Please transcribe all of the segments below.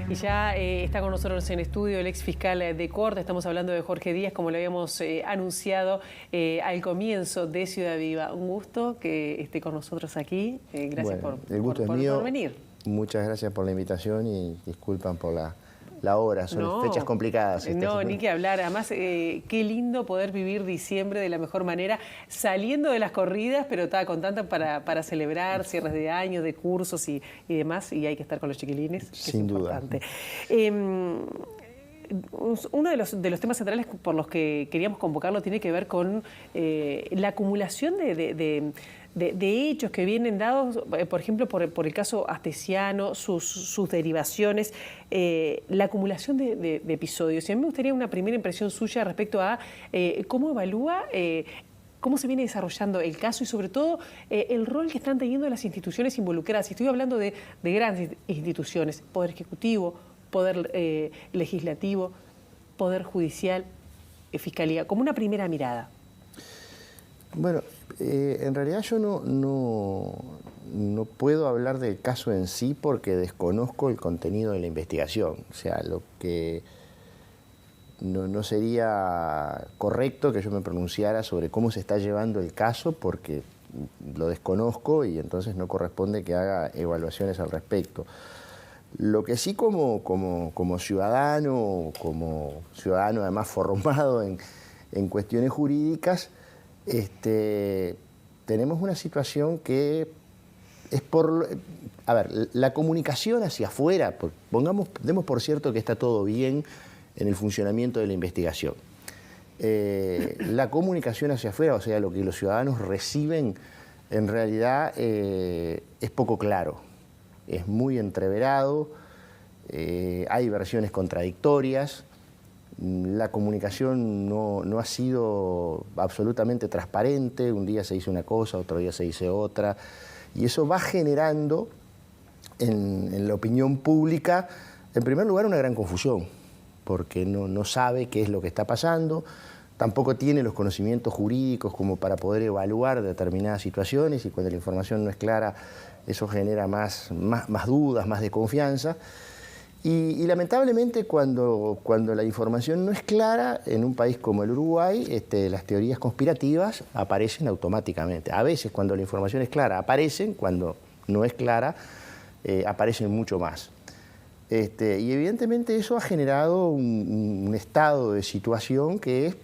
Y ya está con nosotros en estudio el ex fiscal de Corte. Estamos hablando de Jorge Díaz, como lo habíamos anunciado al comienzo de Ciudad Viva. Un gusto que esté con nosotros aquí. Gracias por venir. Muchas gracias por la invitación y disculpan por la hora, son fechas complicadas. No, ni que hablar. Además, qué lindo poder vivir diciembre de la mejor manera, saliendo de las corridas, pero con tanto para celebrar cierres de año, de cursos y demás, y hay que estar con los chiquilines, que sin duda. Importante. Uno de los temas centrales por los que queríamos convocarlo tiene que ver con la acumulación de hechos que vienen dados, por ejemplo, por el caso Astesiano, sus derivaciones, la acumulación de episodios. Y a mí me gustaría una primera impresión suya respecto a cómo evalúa cómo se viene desarrollando el caso y, sobre todo, el rol que están teniendo las instituciones involucradas. Y estoy hablando de grandes instituciones, Poder Ejecutivo, Poder Legislativo, Poder Judicial, Fiscalía, como una primera mirada. Bueno, en realidad yo no puedo hablar del caso en sí porque desconozco el contenido de la investigación. O sea, lo que no sería correcto que yo me pronunciara sobre cómo se está llevando el caso porque lo desconozco y entonces no corresponde que haga evaluaciones al respecto. Lo que sí como ciudadano además formado en cuestiones jurídicas, tenemos una situación que es a ver, la comunicación hacia afuera, demos por cierto que está todo bien en el funcionamiento de la investigación. La comunicación hacia afuera, o sea, lo que los ciudadanos reciben, en realidad es poco claro. Es muy entreverado, hay versiones contradictorias, la comunicación no ha sido absolutamente transparente, un día se dice una cosa, otro día se dice otra, y eso va generando en la opinión pública, en primer lugar, una gran confusión, porque no sabe qué es lo que está pasando, tampoco tiene los conocimientos jurídicos como para poder evaluar determinadas situaciones, y cuando la información no es clara, eso genera más dudas, más desconfianza. Y lamentablemente cuando la información no es clara, en un país como el Uruguay, las teorías conspirativas aparecen automáticamente. A veces cuando la información es clara aparecen, cuando no es clara aparecen mucho más. Y evidentemente eso ha generado un estado de situación que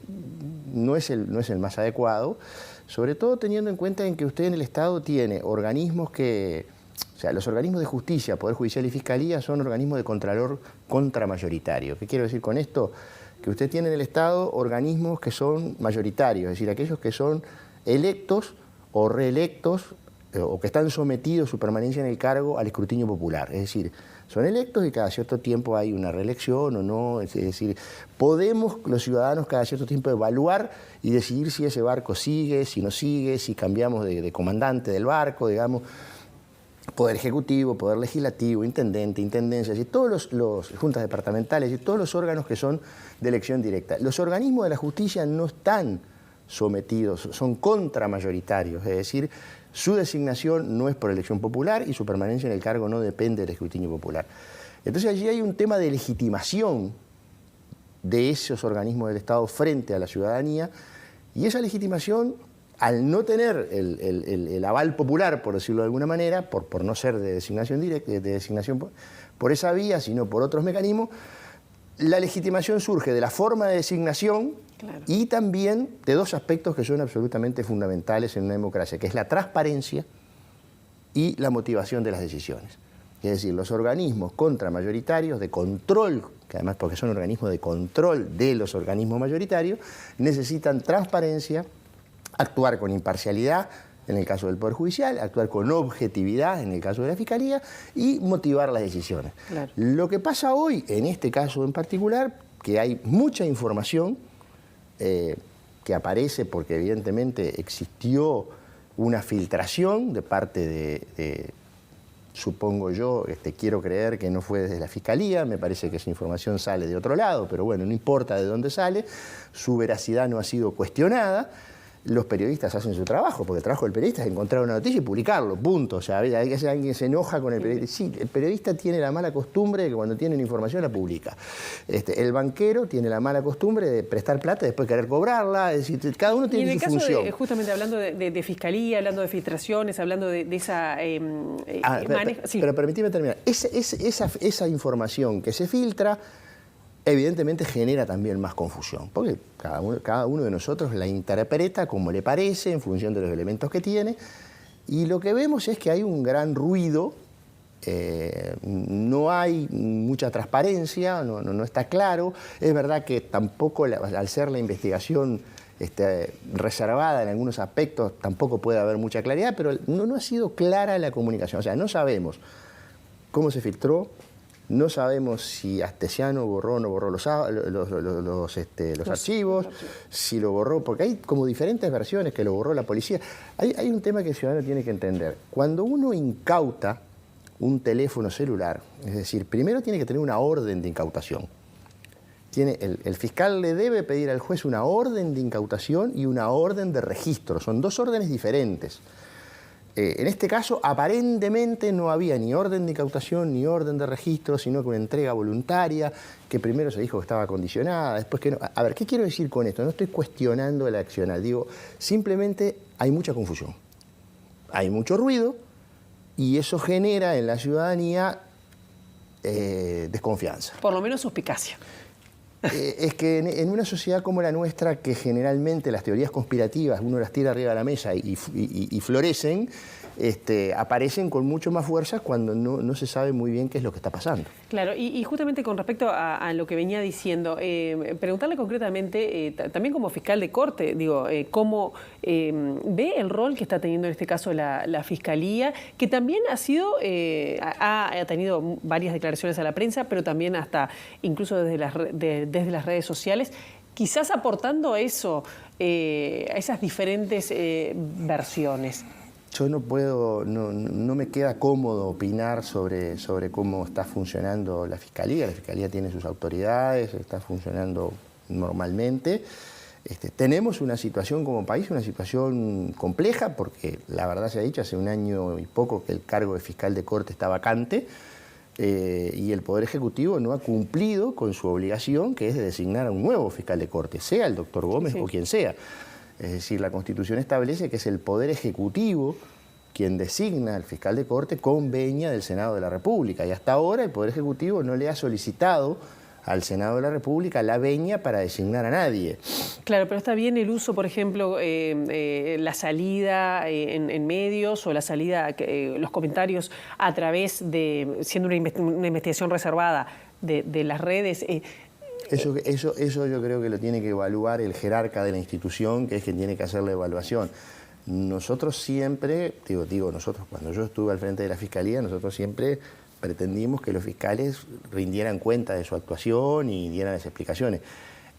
no es el más adecuado, sobre todo teniendo en cuenta en que usted en el Estado tiene organismos o sea, los organismos de justicia, Poder Judicial y Fiscalía son organismos de contralor contramayoritario. ¿Qué quiero decir con esto? Que usted tiene en el Estado organismos que son mayoritarios, es decir, aquellos que son electos o reelectos o que están sometidos su permanencia en el cargo al escrutinio popular. Es decir, son electos y cada cierto tiempo hay una reelección o no. Es decir, podemos los ciudadanos cada cierto tiempo evaluar y decidir si ese barco sigue, si no sigue, si cambiamos de comandante del barco, digamos. Poder Ejecutivo, Poder Legislativo, Intendente, Intendencias y todos los juntas departamentales y todos los órganos que son de elección directa. Los organismos de la justicia no están sometidos, son contramayoritarios, es decir, su designación no es por elección popular y su permanencia en el cargo no depende del escrutinio popular. Entonces allí hay un tema de legitimación de esos organismos del Estado frente a la ciudadanía y esa legitimación, al no tener el aval popular, por decirlo de alguna manera, por no ser de designación directa, de designación por esa vía, sino por otros mecanismos, la legitimación surge de la forma de designación y también de dos aspectos que son absolutamente fundamentales en una democracia, que es la transparencia y la motivación de las decisiones. Es decir, los organismos contramayoritarios de control, que además porque son organismos de control de los organismos mayoritarios, necesitan transparencia, actuar con imparcialidad en el caso del Poder Judicial, actuar con objetividad en el caso de la Fiscalía y motivar las decisiones. Claro. Lo que pasa hoy, en este caso en particular, que hay mucha información que aparece porque evidentemente existió una filtración de parte de supongo yo, quiero creer que no fue desde la Fiscalía, me parece que esa información sale de otro lado, pero bueno, no importa de dónde sale, su veracidad no ha sido cuestionada. los periodistas hacen su trabajo, porque el trabajo del periodista es encontrar una noticia y publicarlo, punto. O sea, hay que ser alguien que se enoja con el periodista. Sí, el periodista tiene la mala costumbre de que cuando tiene una información la publica. El banquero tiene la mala costumbre de prestar plata y después querer cobrarla. Es decir, cada uno tiene su función. Y en el caso, justamente hablando de fiscalía, hablando de filtraciones, hablando de esa... pero permíteme terminar. Esa información que se filtra evidentemente genera también más confusión, porque cada uno de nosotros la interpreta como le parece, en función de los elementos que tiene, y lo que vemos es que hay un gran ruido, no hay mucha transparencia, no está claro. Es verdad que tampoco, al ser la investigación reservada en algunos aspectos, tampoco puede haber mucha claridad, pero no ha sido clara la comunicación. O sea, no sabemos cómo se filtró, no sabemos si Astesiano borró o no borró los archivos, si lo borró, porque hay como diferentes versiones que lo borró la policía. Hay un tema que el ciudadano tiene que entender. Cuando uno incauta un teléfono celular, es decir, primero tiene que tener una orden de incautación. El fiscal le debe pedir al juez una orden de incautación y una orden de registro. Son dos órdenes diferentes. En este caso, aparentemente no había ni orden de incautación ni orden de registro, sino que una entrega voluntaria, que primero se dijo que estaba condicionada, después que no. A ver, ¿qué quiero decir con esto? No estoy cuestionando el accionar, digo, simplemente hay mucha confusión, hay mucho ruido y eso genera en la ciudadanía desconfianza. Por lo menos suspicacia. Es que en una sociedad como la nuestra, que generalmente las teorías conspirativas uno las tira arriba de la mesa y florecen, aparecen con mucho más fuerza cuando no se sabe muy bien qué es lo que está pasando. Claro, y justamente con respecto a lo que venía diciendo, preguntarle concretamente, también como fiscal de corte, digo, cómo ve el rol que está teniendo en este caso la Fiscalía, que también ha tenido varias declaraciones a la prensa, pero también hasta incluso desde las redes sociales, quizás aportando eso, a esas diferentes versiones. Yo no me queda cómodo opinar sobre cómo está funcionando la Fiscalía. La Fiscalía tiene sus autoridades, está funcionando normalmente. Tenemos una situación como país, una situación compleja, porque la verdad se ha dicho, hace un año y poco que el cargo de fiscal de corte está vacante, y el Poder Ejecutivo no ha cumplido con su obligación, que es de designar a un nuevo fiscal de corte, sea el doctor Gómez o quien sea. Es decir, la Constitución establece que es el Poder Ejecutivo quien designa al fiscal de corte con venia del Senado de la República. Y hasta ahora el Poder Ejecutivo no le ha solicitado al Senado de la República la venia para designar a nadie. Claro, pero está bien el uso, por ejemplo, la salida en medios o la salida, los comentarios a través de, siendo una investigación reservada de las redes. Eso yo creo que lo tiene que evaluar el jerarca de la institución, que es quien tiene que hacer la evaluación. Nosotros siempre, nosotros cuando yo estuve al frente de la Fiscalía, nosotros siempre pretendimos que los fiscales rindieran cuenta de su actuación y dieran las explicaciones.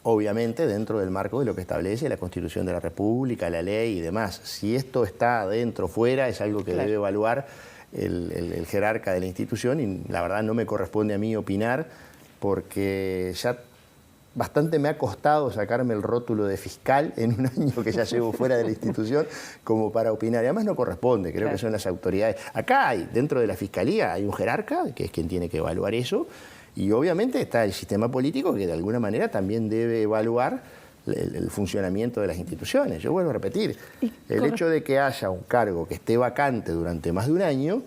Obviamente dentro del marco de lo que establece la Constitución de la República, la ley y demás. Si esto está dentro o fuera, es algo que debe evaluar el jerarca de la institución, y la verdad no me corresponde a mí opinar, porque ya bastante me ha costado sacarme el rótulo de fiscal en un año que ya llevo fuera de la institución como para opinar. Y además no corresponde, creo que son las autoridades. Acá dentro de la Fiscalía hay un jerarca, que es quien tiene que evaluar eso, y obviamente está el sistema político, que de alguna manera también debe evaluar el funcionamiento de las instituciones. Yo vuelvo a repetir, el hecho de que haya un cargo que esté vacante durante más de un año,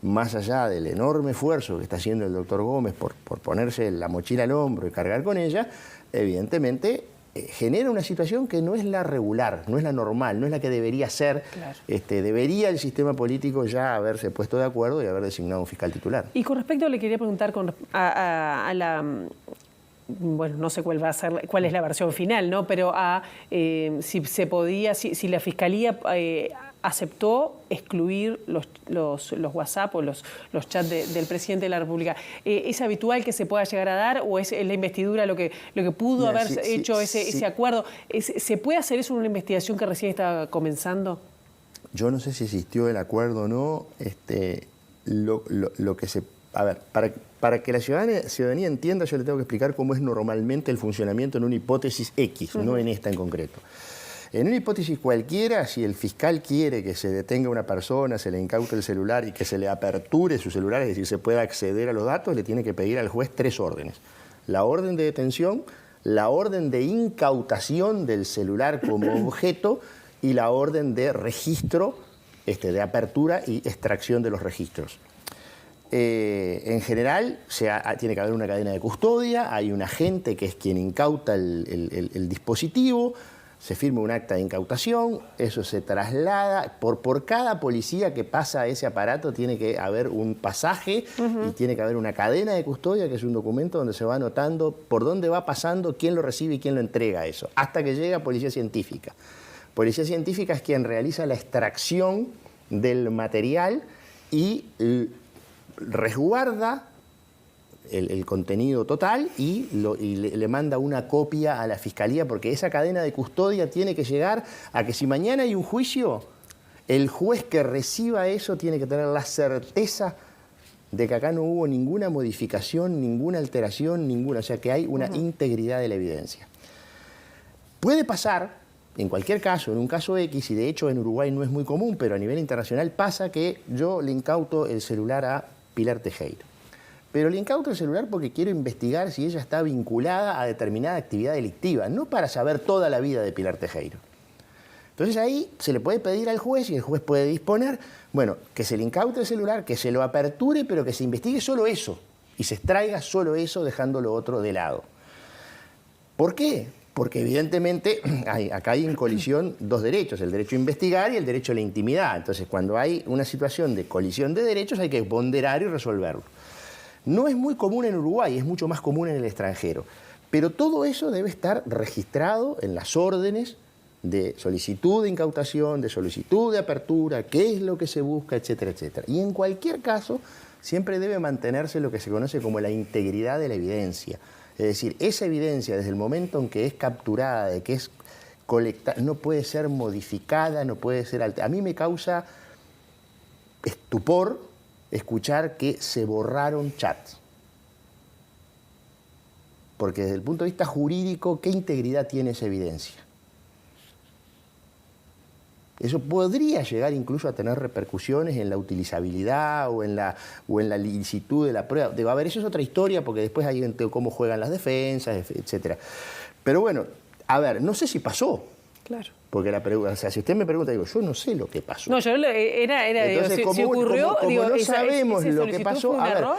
más allá del enorme esfuerzo que está haciendo el doctor Gómez por ponerse la mochila al hombro y cargar con ella, evidentemente genera una situación que no es la regular, no es la normal, no es la que debería ser. Claro. Debería el sistema político ya haberse puesto de acuerdo y haber designado un fiscal titular. Y con respecto, le quería preguntar a la... Bueno, no sé cuál es la versión final, ¿no? Pero si se podía, si la Fiscalía aceptó excluir los WhatsApp o los chats del presidente de la República. ¿Es habitual que se pueda llegar a dar o es la investidura lo que pudo haber hecho ese acuerdo? ¿Se puede hacer eso en una investigación que recién estaba comenzando? Yo no sé si existió el acuerdo o no. Lo que se... A ver, para que la ciudadanía entienda, yo le tengo que explicar cómo es normalmente el funcionamiento en una hipótesis X, no en esta en concreto. En una hipótesis cualquiera, si el fiscal quiere que se detenga a una persona, se le incaute el celular y que se le aperture su celular, es decir, se pueda acceder a los datos, le tiene que pedir al juez 3 órdenes. La orden de detención, la orden de incautación del celular como objeto y la orden de registro, de apertura y extracción de los registros. En general, tiene que haber una cadena de custodia, hay un agente que es quien incauta el dispositivo, se firma un acta de incautación, eso se traslada, por cada policía que pasa a ese aparato tiene que haber un pasaje y tiene que haber una cadena de custodia, que es un documento donde se va anotando por dónde va pasando, quién lo recibe y quién lo entrega eso, hasta que llega Policía Científica. Policía Científica es quien realiza la extracción del material y resguarda el contenido total y le manda una copia a la Fiscalía, porque esa cadena de custodia tiene que llegar a que si mañana hay un juicio, el juez que reciba eso tiene que tener la certeza de que acá no hubo ninguna modificación, ninguna alteración, o sea que hay una integridad de la evidencia. Puede pasar, en cualquier caso, en un caso X, y de hecho en Uruguay no es muy común, pero a nivel internacional pasa que yo le incauto el celular a Pilar Tejero. Pero le incauto el celular porque quiero investigar si ella está vinculada a determinada actividad delictiva, no para saber toda la vida de Pilar Tejero. Entonces ahí se le puede pedir al juez y el juez puede disponer, bueno, que se le incaute el celular, que se lo aperture, pero que se investigue solo eso y se extraiga solo eso, dejando lo otro de lado. ¿Por qué? Porque evidentemente acá hay en colisión 2 derechos, el derecho a investigar y el derecho a la intimidad. Entonces, cuando hay una situación de colisión de derechos hay que ponderar y resolverlo. No es muy común en Uruguay, es mucho más común en el extranjero. Pero todo eso debe estar registrado en las órdenes de solicitud de incautación, de solicitud de apertura, qué es lo que se busca, etcétera, etcétera. Y en cualquier caso, siempre debe mantenerse lo que se conoce como la integridad de la evidencia. Es decir, esa evidencia desde el momento en que es capturada, de que es colectada, no puede ser modificada, no puede ser alterada. A mí me causa estupor escuchar que se borraron chats. Porque desde el punto de vista jurídico, ¿qué integridad tiene esa evidencia? Eso podría llegar incluso a tener repercusiones en la utilizabilidad o en la licitud de la prueba. A ver, eso es otra historia, porque después hay cómo juegan las defensas, etc. Pero bueno, a ver, no sé si pasó. Claro. Porque la pregunta, o sea, si usted me pregunta, digo, yo no sé lo que pasó. No, yo Entonces, digo, si ocurrió, como digo, no sabemos lo que pasó. ¿Fue un error?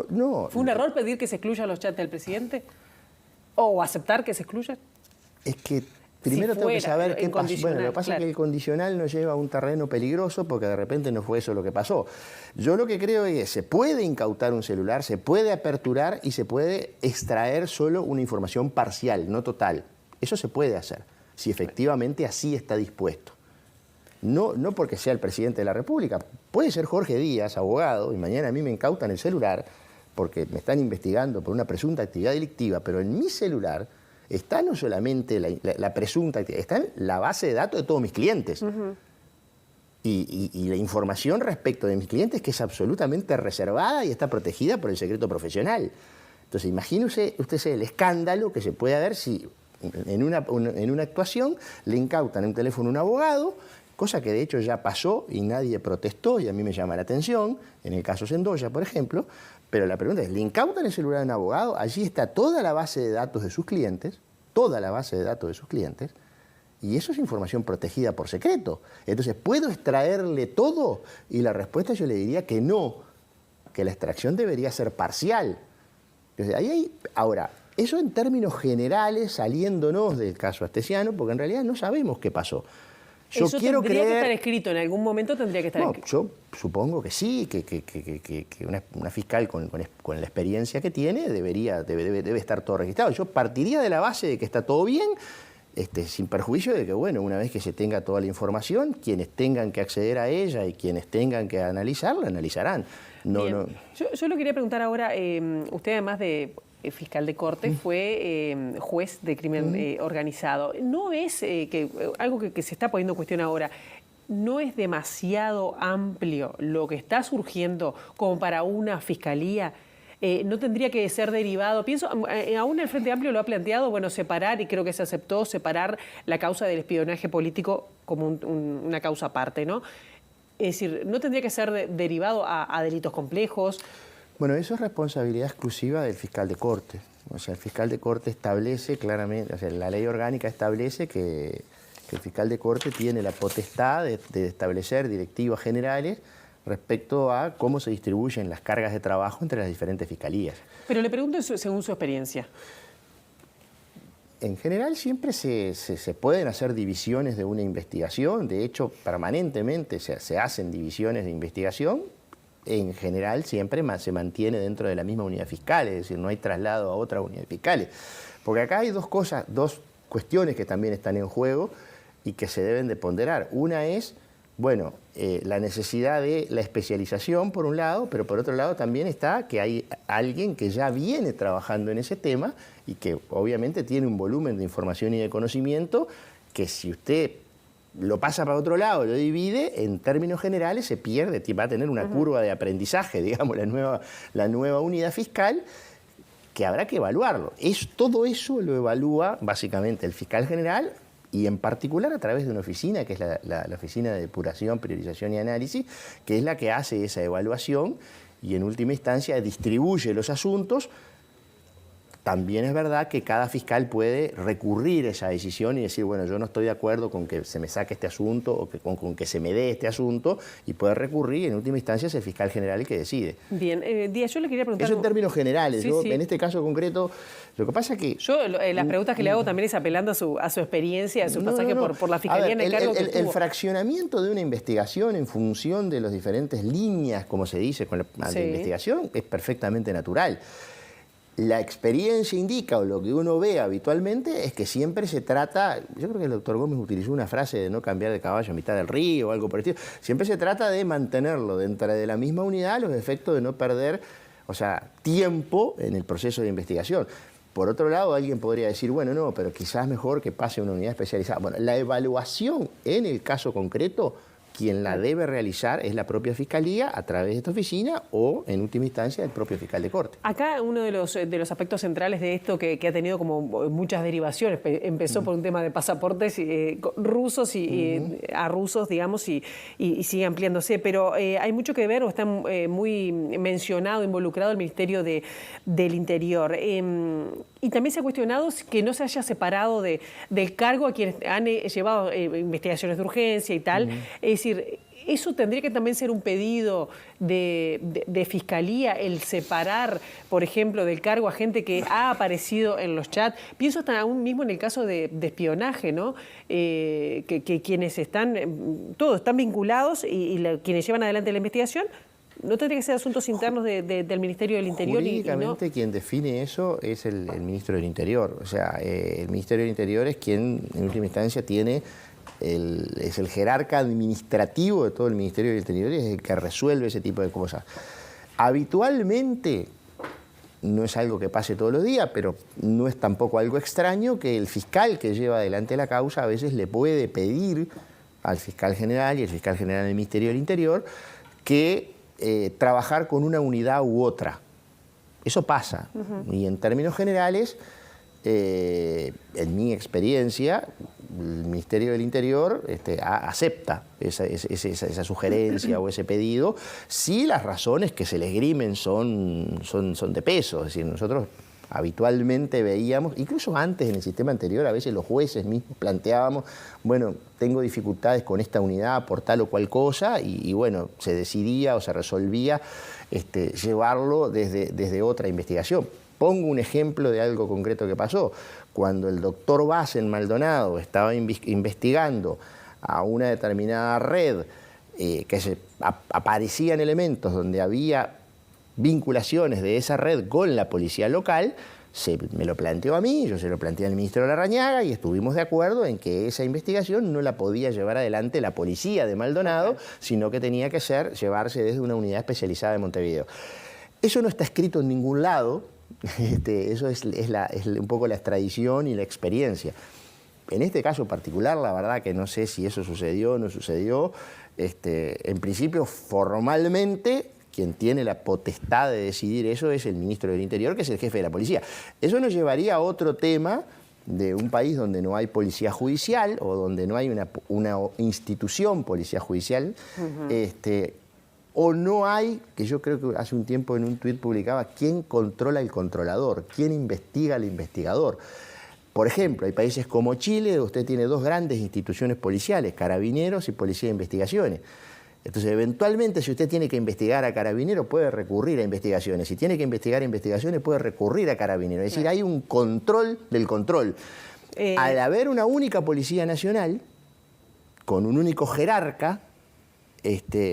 No. ¿Fue un error pedir que se excluyan los chats del presidente? ¿O aceptar que se excluyan? Es que primero tengo que saber qué pasó. Bueno, lo que pasa es que el condicional nos lleva a un terreno peligroso porque de repente no fue eso lo que pasó. Yo lo que creo es que se puede incautar un celular, se puede aperturar y se puede extraer solo una información parcial, no total. Eso se puede hacer, si efectivamente así está dispuesto. No porque sea el presidente de la República. Puede ser Jorge Díaz, abogado, y mañana a mí me incautan el celular porque me están investigando por una presunta actividad delictiva, pero en mi celular está no solamente la presunta actividad, está en la base de datos de todos mis clientes. Y la información respecto de mis clientes que es absolutamente reservada y está protegida por el secreto profesional. Entonces, imagínese usted el escándalo que se puede haber si en una actuación le incautan en un teléfono a un abogado, cosa que de hecho ya pasó y nadie protestó y a mí me llama la atención, en el caso Sendoya, por ejemplo. Pero la pregunta es, ¿le incautan el celular a un abogado? Allí está toda la base de datos de sus clientes, y eso es información protegida por secreto. Entonces, ¿puedo extraerle todo? Y la respuesta yo le diría que no, que la extracción debería ser parcial. Entonces, ahora, eso en términos generales, saliéndonos del caso Astesiano, porque en realidad no sabemos qué pasó. Eso tendría que estar escrito, en algún momento tendría que estar escrito. Yo supongo que sí, que una fiscal con la experiencia que tiene debe estar todo registrado. Yo partiría de la base de que está todo bien, sin perjuicio de que, bueno, una vez que se tenga toda la información, quienes tengan que acceder a ella y quienes tengan que analizarla, analizarán. Yo lo quería preguntar ahora, usted además de fiscal de corte fue juez de crimen organizado. ¿No es algo que se está poniendo en cuestión ahora, no es demasiado amplio lo que está surgiendo como para una fiscalía no tendría que ser derivado. Pienso, aún el Frente Amplio lo ha planteado, bueno, separar, y creo que se aceptó, separar la causa del espionaje político como una causa aparte, ¿no? Es decir, ¿no tendría que ser derivado a delitos complejos? Bueno, eso es responsabilidad exclusiva del fiscal de corte. O sea, el fiscal de corte establece claramente, o sea, la ley orgánica establece que el fiscal de corte tiene la potestad de establecer directivas generales respecto a cómo se distribuyen las cargas de trabajo entre las diferentes fiscalías. Pero le pregunto según su experiencia. En general siempre se pueden hacer divisiones de una investigación, de hecho permanentemente se hacen divisiones de investigación, en general siempre se mantiene dentro de la misma unidad fiscal, es decir, no hay traslado a otras unidades fiscales. Porque acá hay dos cuestiones que también están en juego y que se deben de ponderar. Una es, bueno, la necesidad de la especialización por un lado, pero por otro lado también está que hay alguien que ya viene trabajando en ese tema y que obviamente tiene un volumen de información y de conocimiento que si usted lo pasa para otro lado, lo divide, en términos generales se pierde, va a tener una curva de aprendizaje, digamos, la nueva unidad fiscal, que habrá que evaluarlo. Todo eso lo evalúa básicamente el fiscal general y en particular a través de una oficina, que es la Oficina de Depuración, Priorización y Análisis, que es la que hace esa evaluación y en última instancia distribuye los asuntos. También es verdad que cada fiscal puede recurrir a esa decisión y decir, bueno, yo no estoy de acuerdo con que se me saque este asunto o con que se me dé este asunto, y puede recurrir y en última instancia es el fiscal general el que decide. Bien, Díaz, yo le quería preguntar... Eso en términos generales. Sí, Yo, sí. En este caso concreto, lo que pasa es que... Yo las preguntas que le hago también es apelando a su experiencia, a su pasaje por la Fiscalía en el cargo que tuvo. El fraccionamiento de una investigación en función de las diferentes líneas, como se dice, con la investigación, es perfectamente natural. La experiencia indica, o lo que uno ve habitualmente, es que siempre se trata, yo creo que el doctor Gómez utilizó una frase de no cambiar de caballo a mitad del río o algo por el estilo, siempre se trata de mantenerlo dentro de la misma unidad, los efectos de no perder, o sea, tiempo en el proceso de investigación. Por otro lado, alguien podría decir, bueno, no, pero quizás mejor que pase a una unidad especializada. Bueno, la evaluación en el caso concreto, quien la debe realizar es la propia Fiscalía a través de esta oficina o, en última instancia, el propio fiscal de corte. Acá uno de los aspectos centrales de esto que ha tenido como muchas derivaciones, empezó por un tema de pasaportes rusos a rusos, digamos, y sigue ampliándose, pero hay mucho que ver o está muy mencionado, involucrado el Ministerio del Interior. Y también se ha cuestionado que no se haya separado del cargo a quienes han llevado investigaciones de urgencia y tal. Es decir, eso tendría que también ser un pedido de Fiscalía, el separar, por ejemplo, del cargo a gente que ha aparecido en los chats. Pienso hasta aún mismo en el caso de espionaje, ¿no? Que quienes todos están vinculados y quienes llevan adelante la investigación, ¿no tendría que ser asuntos internos del Ministerio del Interior? Jurídicamente quien define eso es el Ministro del Interior. O sea, el Ministerio del Interior es quien, en última instancia, es el jerarca administrativo de todo el Ministerio del Interior y es el que resuelve ese tipo de cosas. Habitualmente, no es algo que pase todos los días, pero no es tampoco algo extraño que el fiscal que lleva adelante la causa a veces le puede pedir al fiscal general y el fiscal general del Ministerio del Interior que trabajar con una unidad u otra. Eso pasa. Y en términos generales, en mi experiencia, el Ministerio del Interior acepta esa sugerencia o ese pedido si las razones que se le esgrimen son de peso. Es decir, nosotros habitualmente veíamos, incluso antes en el sistema anterior, a veces los jueces mismos planteábamos, bueno, tengo dificultades con esta unidad por tal o cual cosa, y bueno, se decidía o se resolvía llevarlo desde otra investigación. Pongo un ejemplo de algo concreto que pasó. Cuando el doctor Vaz en Maldonado estaba investigando a una determinada red que aparecían elementos donde había vinculaciones de esa red con la policía local, me lo planteó a mí, yo se lo planteé al ministro Larrañaga y estuvimos de acuerdo en que esa investigación no la podía llevar adelante la policía de Maldonado, sino que tenía que llevarse desde una unidad especializada de Montevideo. Eso no está escrito en ningún lado, eso es un poco la extradición y la experiencia. En este caso particular, la verdad que no sé si eso sucedió o no sucedió. En principio, formalmente, quien tiene la potestad de decidir eso es el ministro del Interior, que es el jefe de la policía. Eso nos llevaría a otro tema de un país donde no hay policía judicial o donde no hay una institución policía judicial, o no hay, que yo creo que hace un tiempo en un tuit publicaba, ¿quién controla el controlador? ¿Quién investiga al investigador? Por ejemplo, hay países como Chile, donde usted tiene dos grandes instituciones policiales, Carabineros y Policía de Investigaciones. Entonces, eventualmente, si usted tiene que investigar a Carabineros, puede recurrir a investigaciones. Si tiene que investigar investigaciones, puede recurrir a Carabineros. Es decir, hay un control del control. Al haber una única Policía Nacional, con un único jerarca,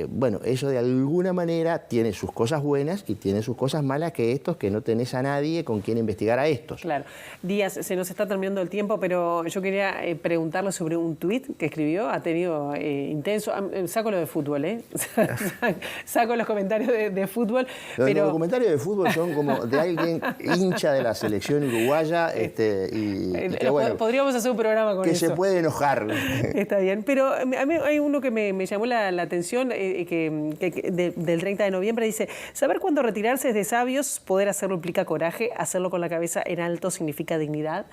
bueno, eso de alguna manera tiene sus cosas buenas y tiene sus cosas malas, que estos, que no tenés a nadie con quien investigar a estos. Claro. Díaz, se nos está terminando el tiempo, pero yo quería preguntarle sobre un tuit que escribió. Ha tenido intenso... Saco lo de fútbol, ¿eh? Saco los comentarios de fútbol. Los comentarios de fútbol son como de alguien hincha de la selección uruguaya. Bueno, podríamos hacer un programa con que eso. se puede enojar. Está bien, pero a mí hay uno que me llamó la atención, del 30 de noviembre, dice: saber cuándo retirarse es de sabios, poder hacerlo implica coraje, hacerlo con la cabeza en alto significa dignidad.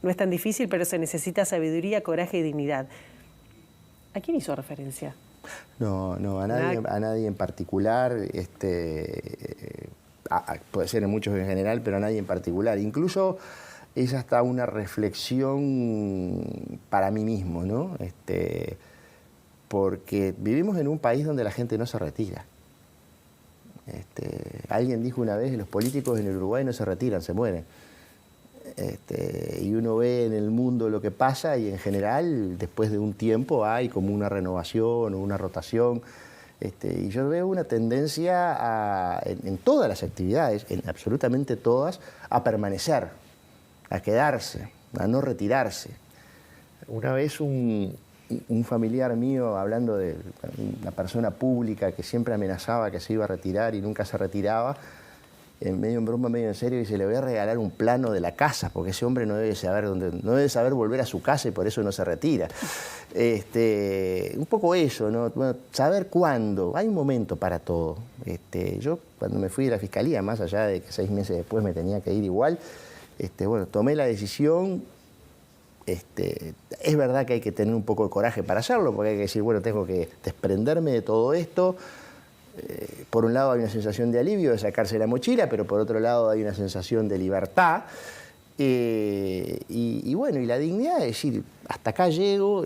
No es tan difícil, pero se necesita sabiduría, coraje y dignidad. ¿A quién hizo referencia? No, a nadie en particular, puede ser en muchos en general, pero a nadie en particular. Incluso es hasta una reflexión para mí mismo, ¿no? Porque vivimos en un país donde la gente no se retira. Alguien dijo una vez que los políticos en el Uruguay no se retiran, se mueren. Y uno ve en el mundo lo que pasa y en general después de un tiempo hay como una renovación o una rotación. Y yo veo una tendencia en todas las actividades, en absolutamente todas, a permanecer, a quedarse, a no retirarse. Una vez un familiar mío, hablando de una persona pública que siempre amenazaba que se iba a retirar y nunca se retiraba, medio en broma, medio en serio, dice: le voy a regalar un plano de la casa, porque ese hombre no debe saber volver a su casa y por eso no se retira. Un poco eso, ¿no? Bueno, saber cuándo. Hay un momento para todo. Yo, cuando me fui de la Fiscalía, más allá de que 6 meses después me tenía que ir igual, bueno, tomé la decisión. Es verdad que hay que tener un poco de coraje para hacerlo, porque hay que decir, bueno, tengo que desprenderme de todo esto. Por un lado hay una sensación de alivio, de sacarse la mochila, pero por otro lado hay una sensación de libertad. Bueno, y la dignidad de decir, hasta acá llego,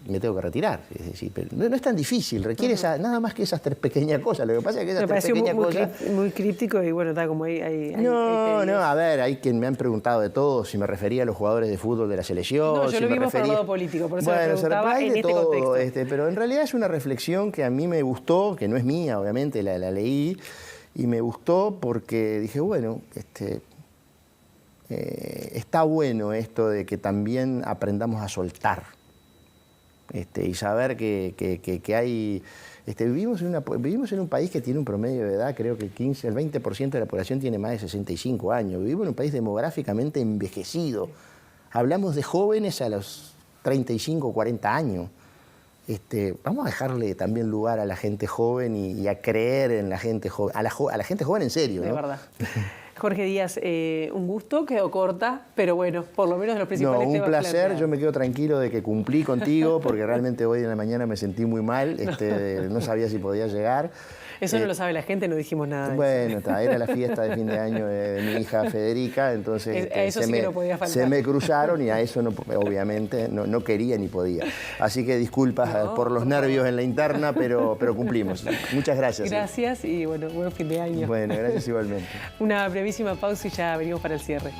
me tengo que retirar. Es decir, pero no es tan difícil, requiere nada más que esas 3 pequeñas cosas. Lo que pasa es que esas 3 pequeñas cosas... muy críptico y bueno, está como ahí... No, a ver, hay quien me han preguntado de todo, si me refería a los jugadores de fútbol de la selección... No, yo lo vimos por el lado político, por eso me preguntaba en este contexto. Pero en realidad es una reflexión que a mí me gustó, que no es mía, obviamente, la leí, y me gustó porque dije, bueno, está bueno esto de que también aprendamos a soltar. Y saber que hay... vivimos en un país que tiene un promedio de edad, creo que el 20% de la población tiene más de 65 años. Vivimos en un país demográficamente envejecido. Hablamos de jóvenes a los 35, 40 años. Vamos a dejarle también lugar a la gente joven y a creer en la gente joven, a la gente joven en serio, ¿no? De verdad. Jorge Díaz, un gusto, quedó corta, pero bueno, por lo menos los principales temas. Un placer, yo me quedo tranquilo de que cumplí contigo, porque realmente hoy en la mañana me sentí muy mal, no sabía si podía llegar. Eso no lo sabe la gente, no dijimos nada. Bueno, era la fiesta de fin de año de mi hija Federica, entonces eso sí que no podía faltar. Se me cruzaron y a eso obviamente no quería ni podía. Así que disculpas por los nervios en la interna, pero cumplimos. Muchas gracias. Gracias y bueno, buen fin de año. Bueno, gracias igualmente. Una brevísima pausa y ya venimos para el cierre.